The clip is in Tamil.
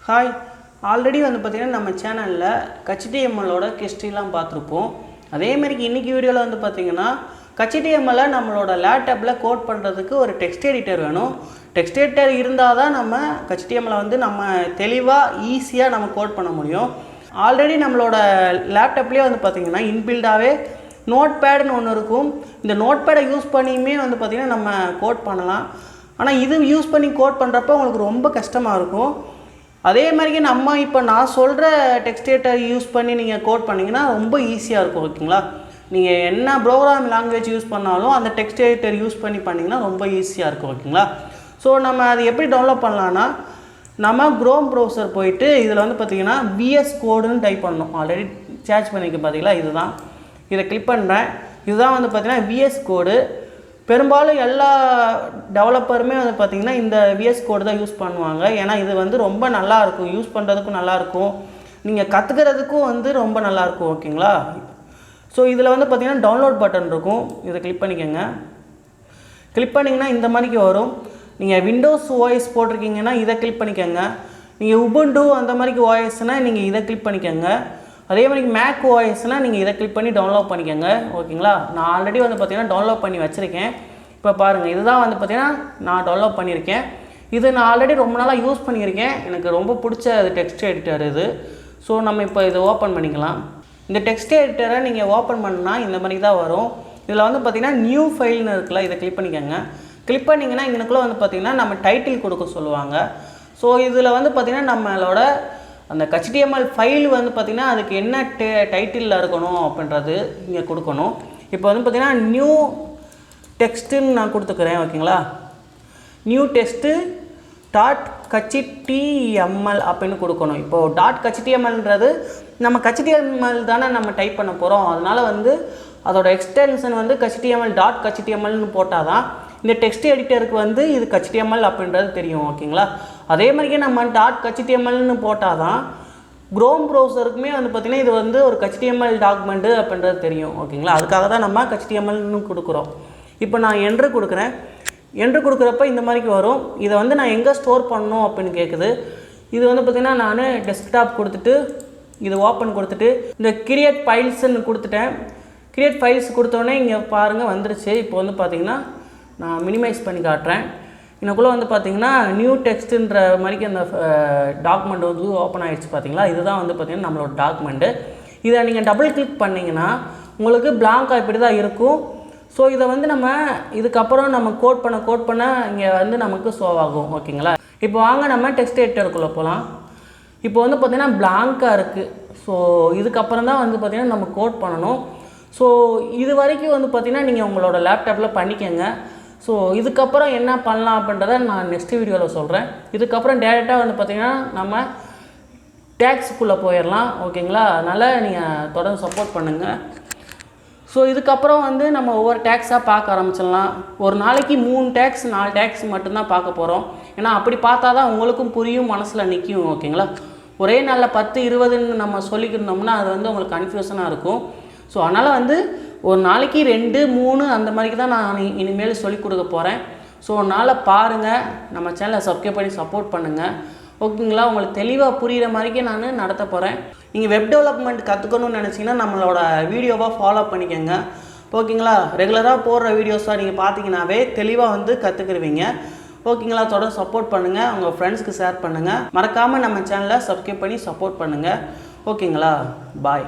ஹாய், ஆல்ரெடி வந்து பார்த்திங்கன்னா நம்ம சேனலில் HTMLோட ஹிஸ்ட்ரிலாம் பார்த்துருப்போம். அதேமாதிரிக்கு இன்றைக்கி வீடியோவில் வந்து பார்த்திங்கன்னா HTML நம்மளோட லேப்டாப்பில் கோட் பண்ணுறதுக்கு ஒரு டெக்ஸ்ட் எடிட்டர் வேணும். டெக்ஸ்ட் எடிட்டர் இருந்தால் தான் நம்ம HTML வந்து நம்ம தெளிவாக ஈஸியாக நம்ம கோட் பண்ண முடியும். ஆல்ரெடி நம்மளோட லேப்டாப்லேயே வந்து பார்த்திங்கன்னா இன்பில்டாகவே நோட் பேடுன்னு ஒன்று இருக்கும். இந்த நோட் பேடை யூஸ் பண்ணியுமே வந்து பார்த்திங்கன்னா நம்ம கோட் பண்ணலாம். ஆனால் இது யூஸ் பண்ணி கோட் பண்ணுறப்போ உங்களுக்கு ரொம்ப கஷ்டமாக இருக்கும். அதே மாதிரிக்கு நம்ம இப்போ நான் சொல்கிற டெக்ஸ்ட் எடிட்டர் யூஸ் பண்ணி நீங்கள் கோட் பண்ணிங்கன்னா ரொம்ப ஈஸியாக இருக்கும். ஓகேங்களா, நீங்கள் என்ன ப்ரோக்ராம் லாங்குவேஜ் யூஸ் பண்ணாலும் அந்த டெக்ஸ்ட் எடிட்டர் யூஸ் பண்ணி பண்ணிங்கன்னா ரொம்ப ஈஸியாக இருக்கும். ஓகேங்களா, ஸோ நம்ம அது எப்படி டவுன்லோட் பண்ணலான்னா நம்ம க்ரோம் ப்ரௌசர் போயிட்டு இதில் வந்து பார்த்திங்கன்னா VS கோடுன்னு டைப் பண்ணணும். ஆல்ரெடி சர்ச் பண்ணிக்க பார்த்தீங்களா, இதுதான். இதை கிளிக் பண்ணுறேன். இதுதான் வந்து பார்த்திங்கன்னா VS கோடு. பெரும்பாலும் எல்லா டெவலப்பருமே வந்து பார்த்திங்கன்னா இந்த VS கோடு தான் யூஸ் பண்ணுவாங்க. ஏன்னா இது வந்து ரொம்ப நல்லாயிருக்கும், யூஸ் பண்ணுறதுக்கும் நல்லாயிருக்கும், நீங்கள் கற்றுக்கிறதுக்கும் வந்து ரொம்ப நல்லாயிருக்கும். ஓகேங்களா, ஸோ இதில் வந்து பார்த்திங்கன்னா டவுன்லோட் பட்டன் இருக்கும். இதை கிளிக் பண்ணிக்கோங்க. கிளிக் பண்ணிங்கன்னா இந்த மாதிரிக்கு வரும். நீங்கள் விண்டோஸ் OS போட்டிருக்கீங்கன்னா இதை கிளிக் பண்ணிக்கோங்க. நீங்கள் உபுண்டு அந்த மாதிரிக்கு OSனால் நீங்கள் இதை கிளிக் பண்ணிக்கோங்க. அதே மாதிரி மேக் OSனால் நீங்கள் இதை கிளிக் பண்ணி டவுன்லோட் பண்ணிக்கோங்க. ஓகேங்களா, நான் ஆல்ரெடி வந்து பார்த்திங்கன்னா டவுன்லோட் பண்ணி வச்சுருக்கேன். இப்போ பாருங்கள், இதுதான் வந்து பார்த்திங்கன்னா நான் டவுன்லோட் பண்ணியிருக்கேன். இது நான் ஆல்ரெடி ரொம்ப நாளாக யூஸ் பண்ணியிருக்கேன். எனக்கு ரொம்ப பிடிச்ச டெக்ஸ்ட் எடிட்டர் இது. ஸோ நம்ம இப்போ இதை ஓப்பன் பண்ணிக்கலாம். இந்த டெக்ஸ்ட் எடிட்டரை நீங்கள் ஓப்பன் பண்ணால் இந்த மாதிரி தான் வரும். இதில் வந்து பார்த்திங்கன்னா நியூ ஃபைல்னு இருக்குல்ல, இதை கிளிக் பண்ணிக்கோங்க. கிளிக் பண்ணிங்கன்னா இங்கனுக்குள்ளே வந்து பார்த்திங்கன்னா நம்ம டைட்டில் கொடுக்க சொல்லுவாங்க. ஸோ இதில் வந்து பார்த்திங்கன்னா நம்மளோட அந்த HTML ஃபைல் வந்து பார்த்திங்கன்னா அதுக்கு என்ன டைட்டிலில் இருக்கணும் அப்படின்றது இங்கே கொடுக்கணும். இப்போ வந்து பார்த்திங்கன்னா நியூ டெக்ஸ்ட்டுன்னு நான் கொடுத்துக்கிறேன். ஓகேங்களா, நியூ டெக்ஸ்ட்டு .html அப்படின்னு கொடுக்கணும். இப்போது .htmlன்றது நம்ம HTML தானே நம்ம டைப் பண்ண போகிறோம். அதனால் வந்து அதோட எக்ஸ்டென்ஷன் வந்து HTML.htmlனு போட்டால் தான் இந்த டெக்ஸ்ட் எடிட்டருக்கு வந்து இது HTML அப்படின்றது தெரியும். ஓகேங்களா, அதே மாதிரியே நம்ம .htmlனு போட்டால் தான் க்ரோம் ப்ரௌசருக்குமே வந்து பார்த்திங்கன்னா இது வந்து ஒரு HTML டாக்குமெண்ட்டு அப்படின்றது தெரியும். ஓகேங்களா, அதுக்காக தான் நம்ம HTMLனு கொடுக்குறோம். இப்போ நான் என்ட்ரு கொடுக்குறேன். என்ட்ரு கொடுக்குறப்ப இந்த மாதிரிக்கு வரும். இதை வந்து நான் எங்கே ஸ்டோர் பண்ணணும் அப்படின்னு கேட்குது. இது வந்து பார்த்திங்கன்னா நான் டெஸ்க்டாப் கொடுத்துட்டு இது ஓப்பன் கொடுத்துட்டு இந்த கிரியேட் ஃபைல்ஸ்ன்னு கொடுத்துட்டேன். கிரியேட் ஃபைல்ஸ் கொடுத்தோடனே இங்கே பாருங்கள் வந்துருச்சு. இப்போ வந்து பார்த்திங்கன்னா நான் மினிமைஸ் பண்ணி காட்டுறேன். எனக்குள்ளே வந்து பார்த்திங்கன்னா நியூ டெக்ஸ்ட்டுன்ற மாதிரிக்கு அந்த டாக்குமெண்ட் வந்து ஓப்பன் ஆகிடுச்சு. பார்த்தீங்களா, இதுதான் வந்து பார்த்திங்கன்னா நம்மளோட டாக்குமெண்ட்டு. இதை நீங்கள் டபுள் கிளிக் பண்ணிங்கன்னா உங்களுக்கு பிளாங்காக இப்படி தான் இருக்கும். ஸோ இதை வந்து நம்ம இதுக்கப்புறம் நம்ம கோட் பண்ண இங்கே வந்து நமக்கு ஷோ ஆகும். ஓகேங்களா, இப்போ வாங்க நம்ம டெக்ஸ்ட் எடிட்டருக்குள்ளே போகலாம். இப்போ வந்து பார்த்திங்கன்னா பிளாங்காக இருக்குது. ஸோ இதுக்கப்புறம் தான் வந்து பார்த்திங்கன்னா நம்ம கோட் பண்ணணும். ஸோ இது வரைக்கும் வந்து பார்த்திங்கன்னா நீங்கள் உங்களோட லேப்டாப்பில் பண்ணிக்கோங்க. ஸோ இதுக்கப்புறம் என்ன பண்ணலாம் அப்படின்றத நான் நெக்ஸ்ட் வீடியோவில் சொல்கிறேன். இதுக்கப்புறம் டேரெக்டாக வந்து பார்த்திங்கன்னா நம்ம டேக்ஸுக்குள்ளே போயிடலாம். ஓகேங்களா, அதனால் நீங்கள் தொடர்ந்து சப்போர்ட் பண்ணுங்கள். ஸோ இதுக்கப்புறம் வந்து நம்ம ஒவ்வொரு டேக்ஸாக பார்க்க ஆரம்பிச்சிடலாம். ஒரு நாளைக்கு 3 டேக்ஸ் 4 டேக்ஸ் மட்டும்தான் பார்க்க போகிறோம். ஏன்னா அப்படி பார்த்தா தான் உங்களுக்கும் புரியும், மனசில் நிற்கும். ஓகேங்களா, ஒரே நாளில் 10 20ன்னு நம்ம சொல்லிக்கிருந்தோம்னா அது வந்து உங்களுக்கு கன்ஃபியூஷனாக இருக்கும். ஸோ அதனால் வந்து ஒரு நாளைக்கு 2 3 அந்த மாதிரிக்கு தான் நான் இனிமேல் சொல்லிக் கொடுக்க போகிறேன். ஸோ அதனால் பாருங்கள், நம்ம சேனலை சப்ஸ்கிரைப் பண்ணி சப்போர்ட் பண்ணுங்கள். ஓகேங்களா, உங்களுக்கு தெளிவாக புரிகிற மாதிரிக்கே நான் நடத்த போகிறேன். நீங்கள் வெப் டெவலப்மெண்ட் கற்றுக்கணும்னு நினச்சிங்கன்னா நம்மளோட வீடியோவாக ஃபாலோ பண்ணிக்கோங்க. ஓகேங்களா, ரெகுலராக போடுற வீடியோஸாக நீங்கள் பார்த்தீங்கன்னாவே தெளிவாக வந்து கற்றுக்குருவீங்க. ஓகேங்களா, தொடர்ந்து சப்போர்ட் பண்ணுங்கள், உங்கள் ஃப்ரெண்ட்ஸ்க்கு ஷேர் பண்ணுங்கள். மறக்காமல் நம்ம சேனலை சப்ஸ்கிரைப் பண்ணி சப்போர்ட் பண்ணுங்கள். ஓகேங்களா, பாய்.